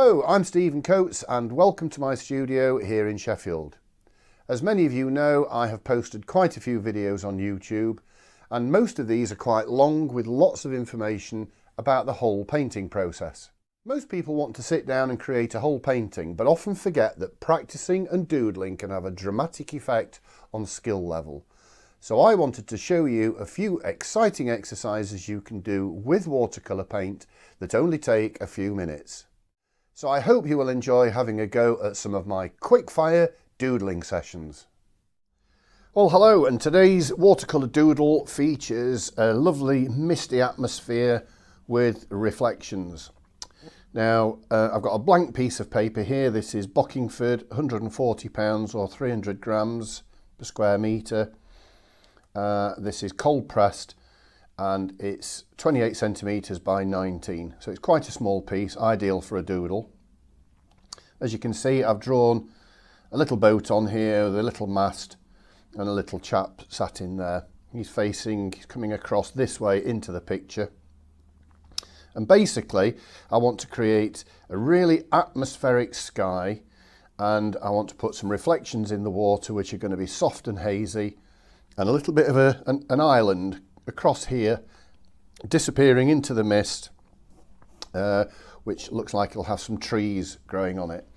Hello, I'm Stephen Coates and welcome to my studio here in Sheffield. As many of you know, I have posted quite a few videos on YouTube, and most of these are quite long with lots of information about the whole painting process. Most people want to sit down and create a whole painting, but often forget that practicing and doodling can have a dramatic effect on skill level. So I wanted to show you a few exciting exercises you can do with watercolour paint that only take a few minutes. So I hope you will enjoy having a go at some of my quick-fire doodling sessions. Well, hello, and today's watercolour doodle features a lovely misty atmosphere with reflections. Now, I've got a blank piece of paper here. This is Bockingford, £140 or 300 grams per square metre. This is cold pressed and it's 28 centimetres by 19, so it's quite a small piece, ideal for a doodle. As you can see, I've drawn a little boat on here with a little mast and a little chap sat in there. He's coming across this way into the picture. And basically, I want to create a really atmospheric sky, and I want to put some reflections in the water which are going to be soft and hazy, and a little bit of an island across here disappearing into the mist, which looks like it'll have some trees growing on it.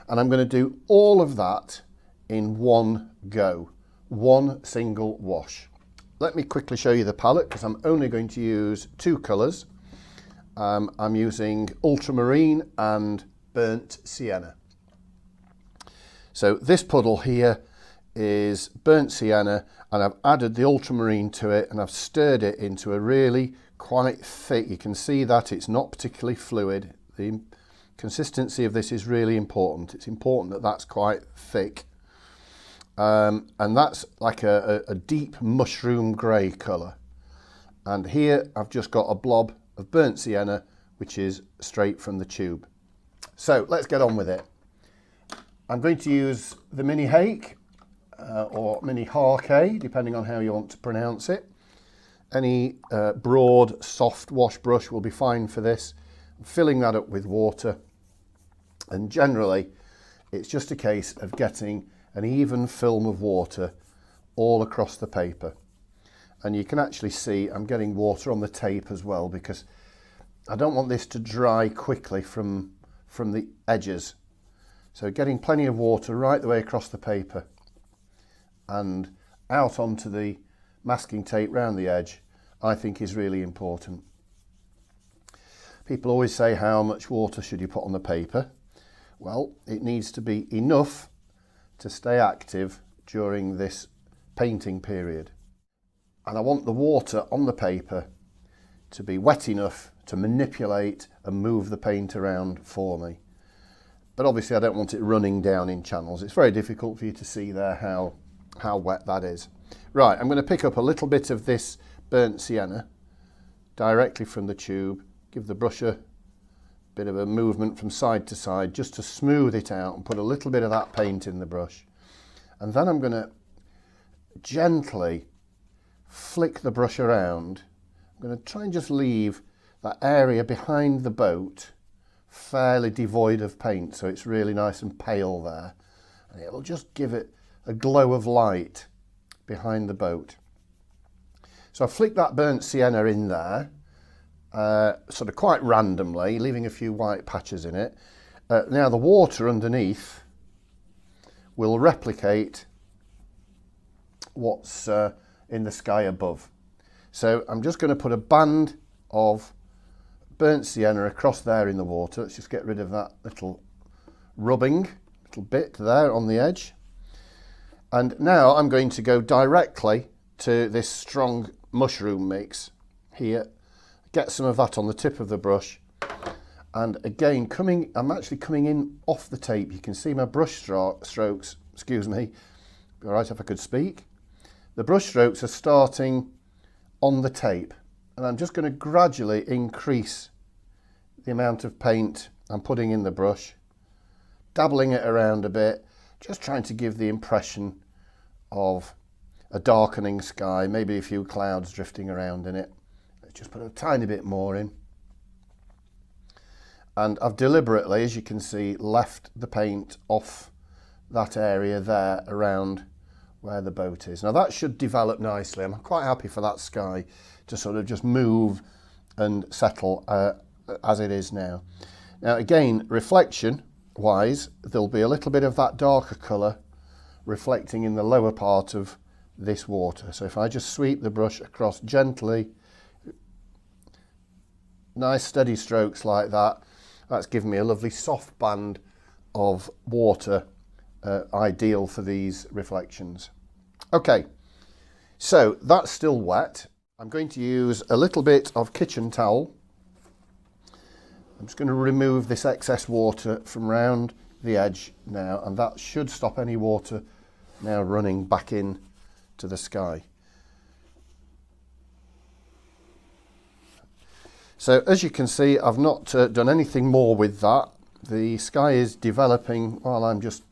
And I'm going to do all of that in one go, one single wash. Let me quickly show you the palette because I'm only going to use two colours. I'm using ultramarine and burnt sienna. So this puddle here is burnt sienna, and I've added the ultramarine to it and I've stirred it into a really quite thick, you can see that it's not particularly fluid. The consistency of this is really important. It's important that that's quite thick, and that's like a deep mushroom grey colour. And here I've just got a blob of burnt sienna which is straight from the tube. So let's get on with it. I'm going to use the mini hake or mini hake, depending on how you want to pronounce it. Any broad, soft wash brush will be fine for this. I'm filling that up with water, and generally it's just a case of getting an even film of water all across the paper. And you can actually see I'm getting water on the tape as well, because I don't want this to dry quickly from the edges. So getting plenty of water right the way across the paper and out onto the masking tape round the edge, I think is really important. People always say, how much water should you put on the paper? Well, it needs to be enough to stay active during this painting period. And I want the water on the paper to be wet enough to manipulate and move the paint around for me. But obviously I don't want it running down in channels. It's very difficult for you to see there how wet that is. Right, I'm going to pick up a little bit of this burnt sienna directly from the tube, give the brush a bit of a movement from side to side just to smooth it out and put a little bit of that paint in the brush. And then I'm going to gently flick the brush around. I'm going to try and just leave that area behind the boat fairly devoid of paint, so it's really nice and pale there, and it'll just give it a glow of light behind the boat. So I flick that burnt sienna in there, sort of quite randomly, leaving a few white patches in it. Now the water underneath will replicate what's in the sky above. So I'm just going to put a band of burnt sienna across there in the water. Let's just get rid of that little rubbing, little bit there on the edge. And now I'm going to go directly to this strong mushroom mix here, get some of that on the tip of the brush, and again I'm actually coming in off the tape. You can see my brush strokes, excuse me, be all right if I could speak. The brush strokes are starting on the tape, and I'm just going to gradually increase the amount of paint I'm putting in the brush, dabbling it around a bit, just trying to give the impression of a darkening sky, maybe a few clouds drifting around in it. Let's just put a tiny bit more in. And I've deliberately, as you can see, left the paint off that area there around where the boat is. Now that should develop nicely. I'm quite happy for that sky to sort of just move and settle as it is now. Now again, reflection wise, there'll be a little bit of that darker colour reflecting in the lower part of this water. So if I just sweep the brush across gently, nice steady strokes like that, that's given me a lovely soft band of water, ideal for these reflections. Okay, so that's still wet. I'm going to use a little bit of kitchen towel. I'm just going to remove this excess water from round the edge now, and that should stop any water now running back in to the sky. So as you can see, I've not done anything more with that. The sky is developing while I'm just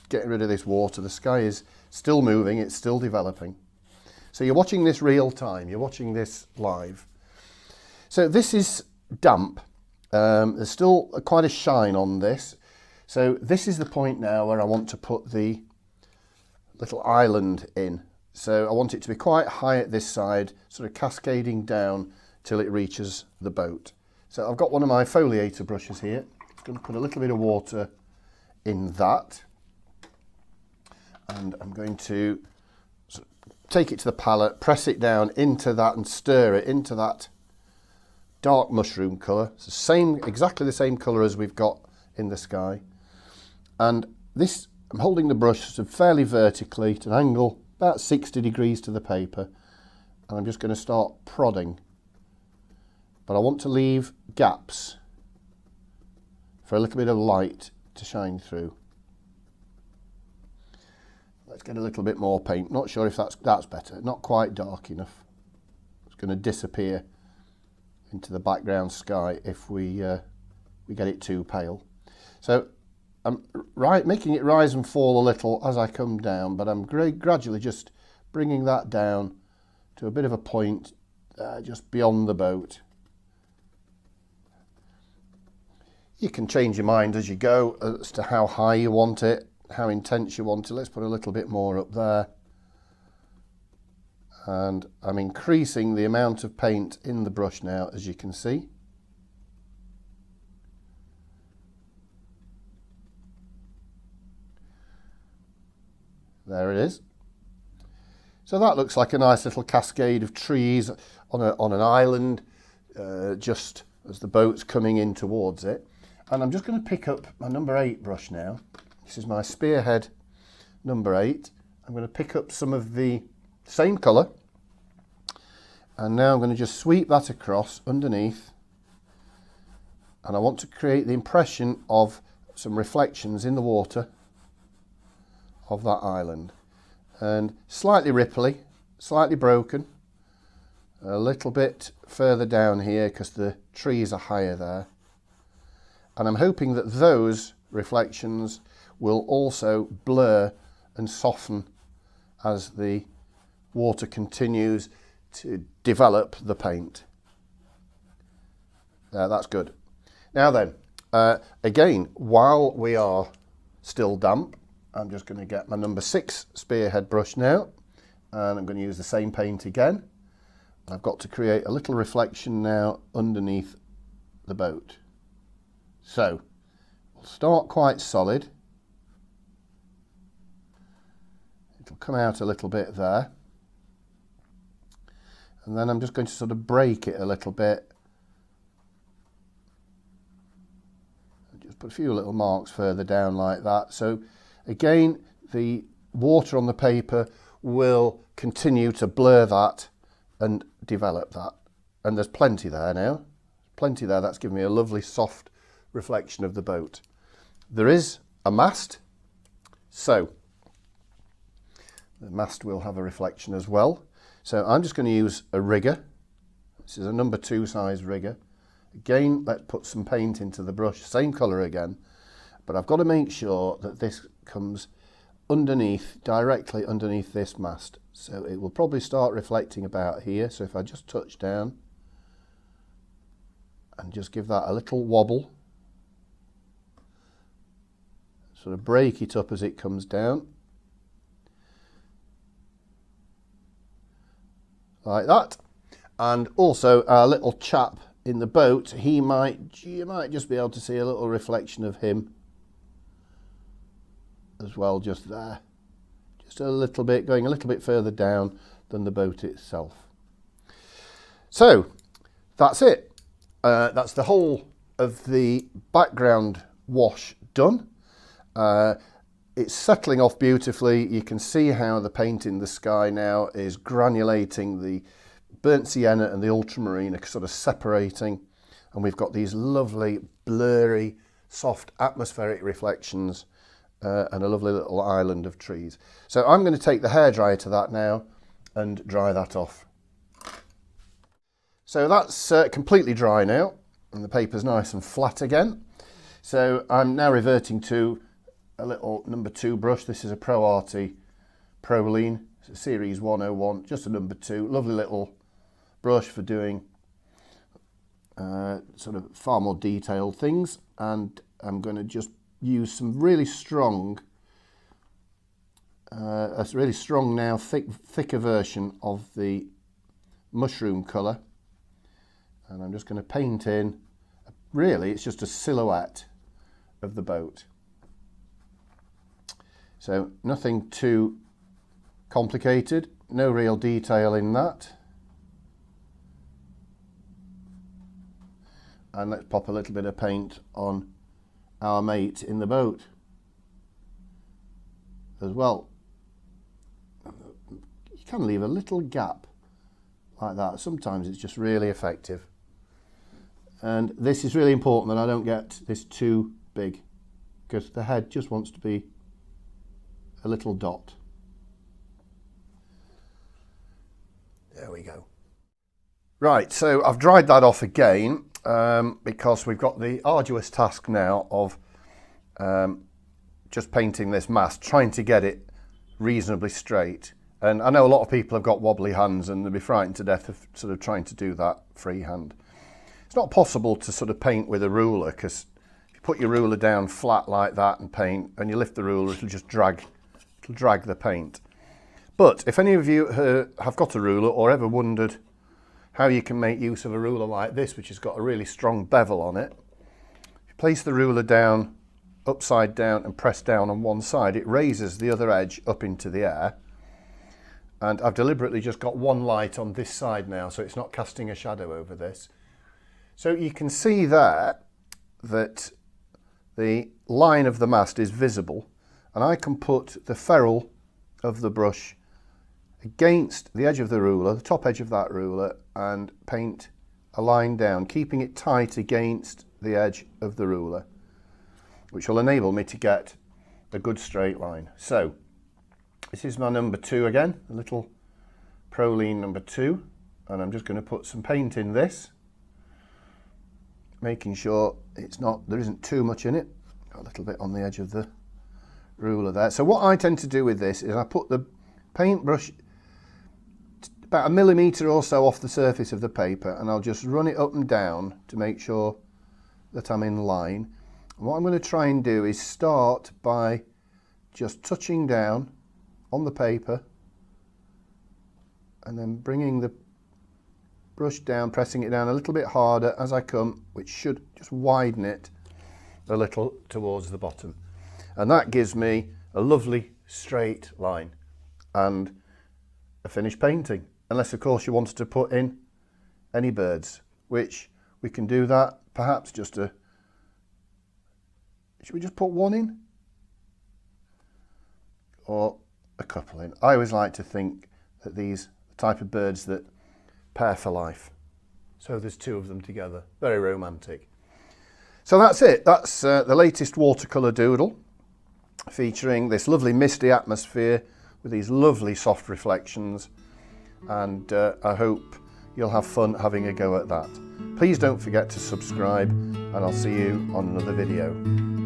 getting rid of this water. The sky is still moving, it's still developing. So you're watching this real time, you're watching this live. So this is damp. There's still quite a shine on this. So this is the point now where I want to put the little island in. So I want it to be quite high at this side, sort of cascading down till it reaches the boat. So I've got one of my foliator brushes here. I'm going to put a little bit of water in that. And I'm going to take it to the palette, press it down into that and stir it into that dark mushroom colour. It's the same, exactly the same colour as we've got in the sky. And this, I'm holding the brush sort of fairly vertically to an angle about 60 degrees to the paper. And I'm just going to start prodding. But I want to leave gaps for a little bit of light to shine through. Let's get a little bit more paint. Not sure if that's better. Not quite dark enough. It's going to disappear into the background sky if we get it too pale. So I'm making it rise and fall a little as I come down, but I'm gradually just bringing that down to a bit of a point just beyond the boat. You can change your mind as you go as to how high you want it, how intense you want it. Let's put a little bit more up there. And I'm increasing the amount of paint in the brush now, as you can see. There it is. So that looks like a nice little cascade of trees on an island, just as the boat's coming in towards it. And I'm just going to pick up my number 8 brush now. This is my Spearhead number 8. I'm going to pick up some of the same colour. And now I'm going to just sweep that across underneath. And I want to create the impression of some reflections in the water of that island. And slightly ripply, slightly broken. A little bit further down here because the trees are higher there. And I'm hoping that those reflections will also blur and soften as the water continues to develop the paint. That's good. Now then, again, while we are still damp, I'm just going to get my number 6 Spearhead brush now, and I'm going to use the same paint again. I've got to create a little reflection now underneath the boat. So, we'll start quite solid. It'll come out a little bit there. And then I'm just going to sort of break it a little bit. Just put a few little marks further down like that. So again, the water on the paper will continue to blur that and develop that. And there's plenty there now. Plenty there. That's given me a lovely soft reflection of the boat. There is a mast. So the mast will have a reflection as well. So I'm just going to use a rigger. This is a number 2 size rigger. Again, let's put some paint into the brush, same colour again, but I've got to make sure that this comes underneath, directly underneath this mast. So it will probably start reflecting about here. So if I just touch down and just give that a little wobble, sort of break it up as it comes down. Like that. And also our little chap in the boat, you might just be able to see a little reflection of him as well, just there. Just a little bit, going a little bit further down than the boat itself. So that's it. That's the whole of the background wash done. It's settling off beautifully. You can see how the paint in the sky now is granulating. The burnt sienna and the ultramarine are sort of separating, and we've got these lovely blurry soft atmospheric reflections and a lovely little island of trees. So I'm going to take the hairdryer to that now and dry that off. So that's completely dry now, and the paper's nice and flat again. So I'm now reverting to a little number 2 brush. This is a Pro Arty Proline. It's a Series 101, just a number 2. Lovely little brush for doing sort of far more detailed things. And I'm going to just use some really strong, a really strong now, thicker version of the mushroom colour. And I'm just going to paint in, really it's just a silhouette of the boat. So nothing too complicated, no real detail in that. And let's pop a little bit of paint on our mate in the boat as well. You can leave a little gap like that. Sometimes it's just really effective. And this is really important that I don't get this too big, because the head just wants to be a little dot. There we go. Right, so I've dried that off again because we've got the arduous task now of just painting this mast, trying to get it reasonably straight. And I know a lot of people have got wobbly hands and they'll be frightened to death of sort of trying to do that freehand. It's not possible to sort of paint with a ruler, because if you put your ruler down flat like that and paint, and you lift the ruler, it'll just drag the paint. But if any of you have got a ruler or ever wondered how you can make use of a ruler like this, which has got a really strong bevel on it, if you place the ruler down upside down and press down on one side, it raises the other edge up into the air. And I've deliberately just got one light on this side now, so it's not casting a shadow over this. So you can see there that the line of the mast is visible, and I can put the ferrule of the brush against the edge of the ruler, the top edge of that ruler, and paint a line down, keeping it tight against the edge of the ruler, which will enable me to get a good straight line. So this is my number 2 again, a little Proline number 2, and I'm just going to put some paint in this, making sure there isn't too much in it. Got a little bit on the edge of the ruler there. So what I tend to do with this is I put the paintbrush about 1 millimetre or so off the surface of the paper, and I'll just run it up and down to make sure that I'm in line. And what I'm going to try and do is start by just touching down on the paper and then bringing the brush down, pressing it down a little bit harder as I come, which should just widen it a little towards the bottom. And that gives me a lovely straight line and a finished painting. Unless of course you wanted to put in any birds, which we can do that. Perhaps just should we just put one in? Or a couple in. I always like to think that these are the type of birds that pair for life. So there's 2 of them together. Very romantic. So that's it. That's the latest watercolour doodle, featuring this lovely misty atmosphere with these lovely soft reflections. And I hope you'll have fun having a go at that. Please don't forget to subscribe, and I'll see you on another video.